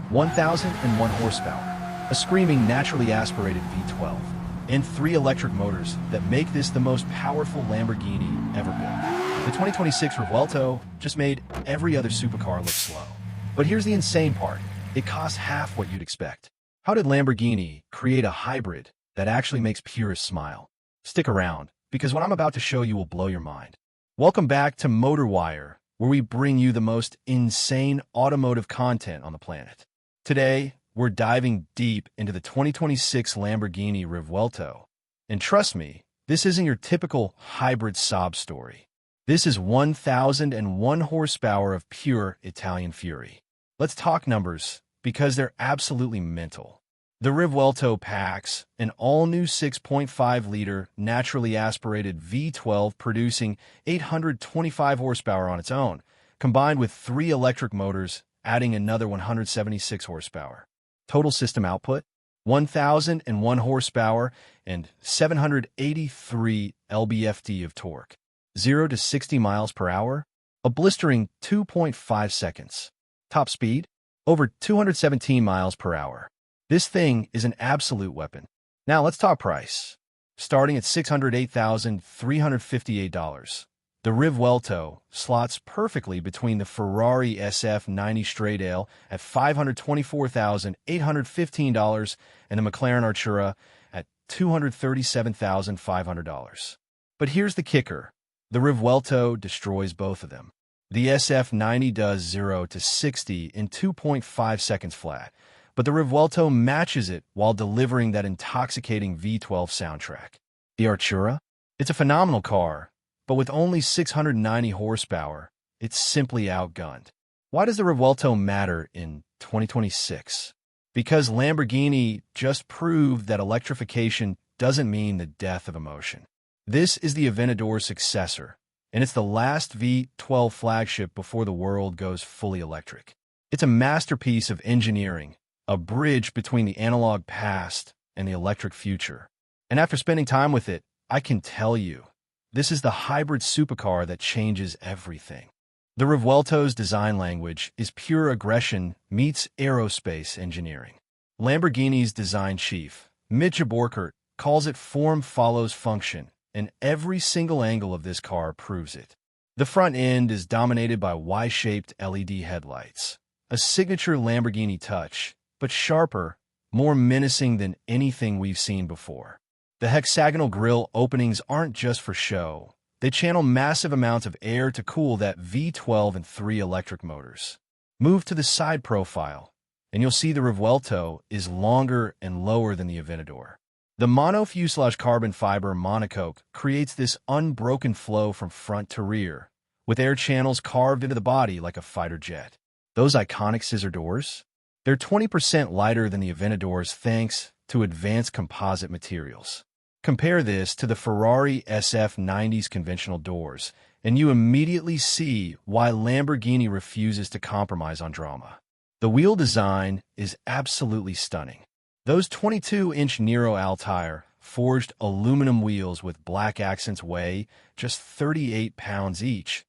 1,001 horsepower, a screaming naturally aspirated V12, and 3 electric motors that make this the most powerful Lamborghini ever built. The 2026 Revuelto just made every other supercar look slow. But here's the insane part. It costs half what you'd expect. How did Lamborghini create a hybrid that actually makes purists smile? Stick around, because what I'm about to show you will blow your mind. Welcome back to MotorWire, where we bring you the most insane automotive content on the planet. Today, we're diving deep into the 2026 Lamborghini Revuelto. And trust me, this isn't your typical hybrid sob story. This is 1,001 horsepower of pure Italian fury. Let's talk numbers, because they're absolutely mental. The Revuelto packs an all-new 6.5-liter naturally-aspirated V12 producing 825 horsepower on its own, combined with 3 electric motors adding another 176 horsepower. Total system output, 1,001 horsepower and 783 lb-ft of torque. 0 to 60 miles per hour, a blistering 2.5 seconds. Top speed, over 217 miles per hour. This thing is an absolute weapon. Now let's talk price. Starting at $608,358, the Revuelto slots perfectly between the Ferrari SF90 Stradale at $524,815 and the McLaren Artura at $237,500. But here's the kicker. The Revuelto destroys both of them. The SF90 does 0 to 60 in 2.5 seconds flat, but the Revuelto matches it while delivering that intoxicating V12 soundtrack. The Artura? It's a phenomenal car, but with only 690 horsepower, it's simply outgunned. Why does the Revuelto matter in 2026? Because Lamborghini just proved that electrification doesn't mean the death of emotion. This is the Aventador's successor, and it's the last V12 flagship before the world goes fully electric. It's a masterpiece of engineering, a bridge between the analog past and the electric future. And after spending time with it, I can tell you, this is the hybrid supercar that changes everything. The Revuelto's design language is pure aggression meets aerospace engineering. Lamborghini's design chief, Mitch Borkert, calls it form follows function, and every single angle of this car proves it. The front end is dominated by Y-shaped LED headlights, a signature Lamborghini touch, but sharper, more menacing than anything we've seen before. The hexagonal grille openings aren't just for show. They channel massive amounts of air to cool that V12 and 3 electric motors. Move to the side profile, and you'll see the Revuelto is longer and lower than the Aventador. The mono-fuselage carbon fiber monocoque creates this unbroken flow from front to rear, with air channels carved into the body like a fighter jet. Those iconic scissor doors? They're 20% lighter than the Aventador's thanks to advanced composite materials. Compare this to the Ferrari SF90's conventional doors, and you immediately see why Lamborghini refuses to compromise on drama. The wheel design is absolutely stunning. Those 22-inch Nero Altair forged aluminum wheels with black accents weigh just 38 pounds each,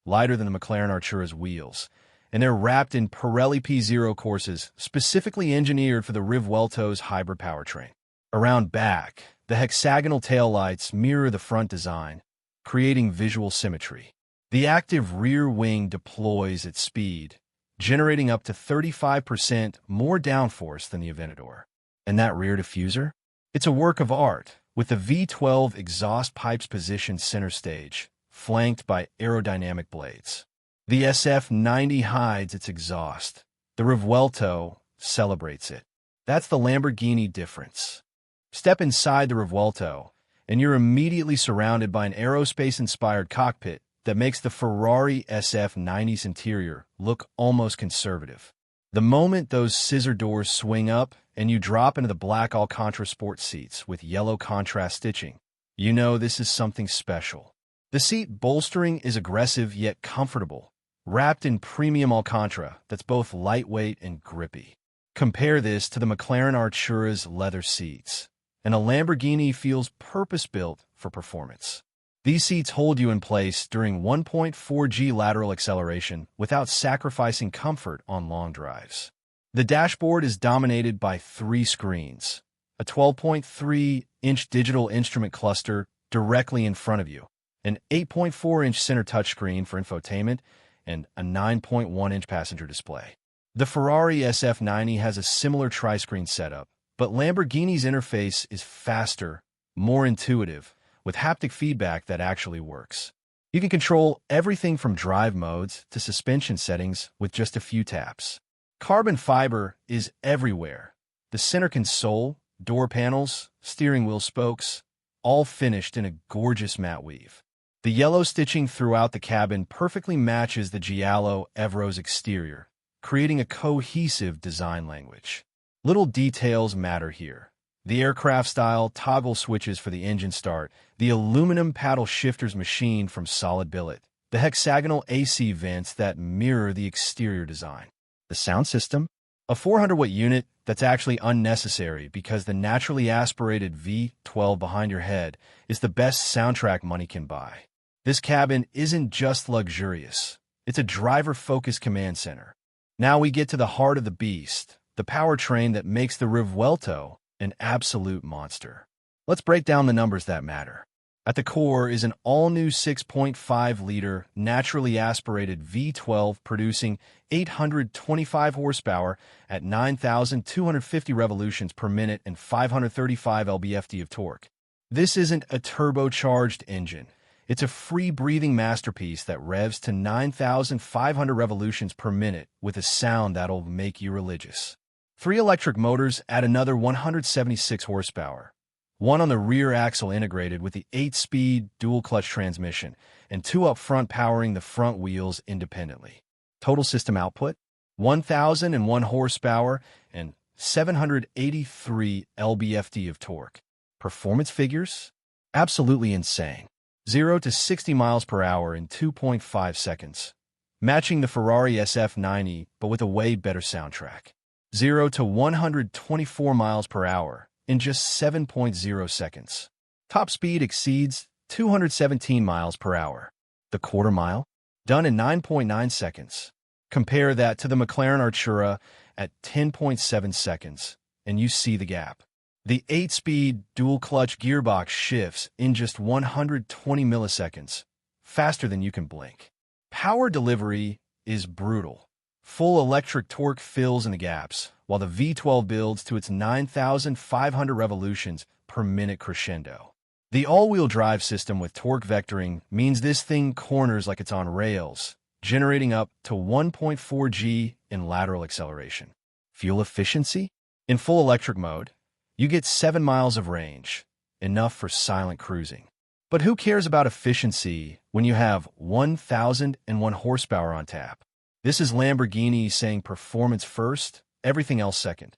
lighter than the McLaren Artura's wheels, and they're wrapped in Pirelli P0 courses specifically engineered for the Revuelto's hybrid powertrain. Around back, the hexagonal taillights mirror the front design, creating visual symmetry. The active rear wing deploys at speed, generating up to 35% more downforce than the Aventador. And that rear diffuser? It's a work of art, with the V12 exhaust pipes positioned center stage, flanked by aerodynamic blades. The SF90 hides its exhaust. The Revuelto celebrates it. That's the Lamborghini difference. Step inside the Revuelto, and you're immediately surrounded by an aerospace-inspired cockpit that makes the Ferrari SF90's interior look almost conservative. The moment those scissor doors swing up and you drop into the black Alcantara sport seats with yellow contrast stitching, you know this is something special. The seat bolstering is aggressive yet comfortable, wrapped in premium Alcantara that's both lightweight and grippy. Compare this to the McLaren Artura's leather seats, and a Lamborghini feels purpose-built for performance. These seats hold you in place during 1.4G lateral acceleration without sacrificing comfort on long drives. The dashboard is dominated by 3 screens, a 12.3-inch digital instrument cluster directly in front of you, an 8.4-inch center touchscreen for infotainment, and a 9.1-inch passenger display. The Ferrari SF90 has a similar tri-screen setup, but Lamborghini's interface is faster, more intuitive, with haptic feedback that actually works. You can control everything from drive modes to suspension settings with just a few taps. Carbon fiber is everywhere. The center console, door panels, steering wheel spokes, all finished in a gorgeous matte weave. The yellow stitching throughout the cabin perfectly matches the Giallo Evro's exterior, creating a cohesive design language. Little details matter here. The aircraft-style toggle switches for the engine start, the aluminum paddle shifters machined from solid billet, the hexagonal AC vents that mirror the exterior design. The sound system? A 400-watt unit that's actually unnecessary because the naturally-aspirated V12 behind your head is the best soundtrack money can buy. This cabin isn't just luxurious. It's a driver-focused command center. Now we get to the heart of the beast, the powertrain that makes the Revuelto an absolute monster. Let's break down the numbers that matter. At the core is an all-new 6.5-liter naturally-aspirated V12 producing 825 horsepower at 9,250 revolutions per minute and 535 lb-ft of torque. This isn't a turbocharged engine. It's a free-breathing masterpiece that revs to 9,500 revolutions per minute with a sound that'll make you religious. 3 electric motors add another 176 horsepower. 1 on the rear axle integrated with the 8-speed dual-clutch transmission, and 2 up front powering the front wheels independently. Total system output? 1,001 horsepower and 783 lb-ft of torque. Performance figures? Absolutely insane. 0 to 60 miles per hour in 2.5 seconds. Matching the Ferrari SF90, but with a way better soundtrack. 0 to 124 miles per hour in just 7.0 seconds. Top speed exceeds 217 miles per hour. The quarter mile? Done in 9.9 seconds. Compare that to the McLaren Artura at 10.7 seconds, and you see the gap. The 8-speed dual-clutch gearbox shifts in just 120 milliseconds, faster than you can blink. Power delivery is brutal. Full electric torque fills in the gaps, while the V12 builds to its 9,500 revolutions per minute crescendo. The all-wheel drive system with torque vectoring means this thing corners like it's on rails, generating up to 1.4 G in lateral acceleration. Fuel efficiency? In full electric mode, you get 7 miles of range, enough for silent cruising. But who cares about efficiency when you have 1,001 horsepower on tap? This is Lamborghini saying performance first, everything else second.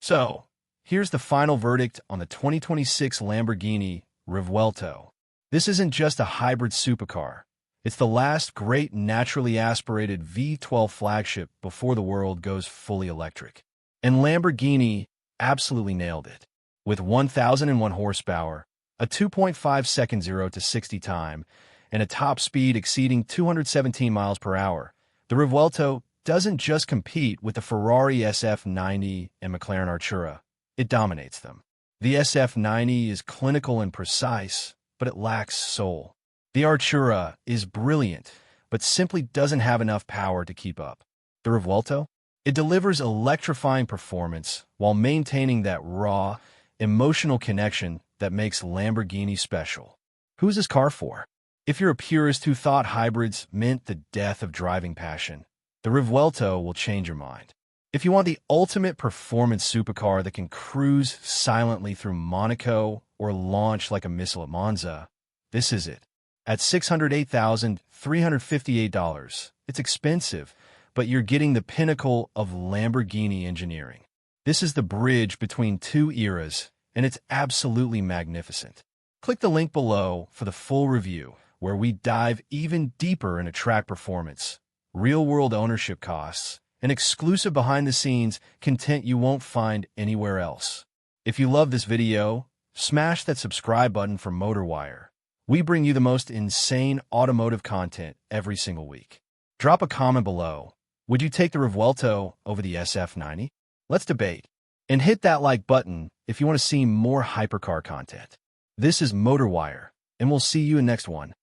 So, here's the final verdict on the 2026 Lamborghini Revuelto. This isn't just a hybrid supercar. It's the last great naturally aspirated V12 flagship before the world goes fully electric. And Lamborghini absolutely nailed it. With 1,001 horsepower, a 2.5-second 0 to 60 time, and a top speed exceeding 217 miles per hour, the Revuelto doesn't just compete with the Ferrari SF90 and McLaren Artura. It dominates them. The SF90 is clinical and precise, but it lacks soul. The Artura is brilliant, but simply doesn't have enough power to keep up. The Revuelto? It delivers electrifying performance while maintaining that raw, emotional connection that makes Lamborghini special. Who's this car for? If you're a purist who thought hybrids meant the death of driving passion, the Revuelto will change your mind. If you want the ultimate performance supercar that can cruise silently through Monaco or launch like a missile at Monza, this is it. At $608,358, it's expensive, but you're getting the pinnacle of Lamborghini engineering. This is the bridge between two eras, and it's absolutely magnificent. Click the link below for the full review, where we dive even deeper into track performance, real-world ownership costs, and exclusive behind-the-scenes content you won't find anywhere else. If you love this video, smash that subscribe button for MotorWire. We bring you the most insane automotive content every single week. Drop a comment below. Would you take the Revuelto over the SF90? Let's debate. And hit that like button if you want to see more hypercar content. This is MotorWire, and we'll see you in next one.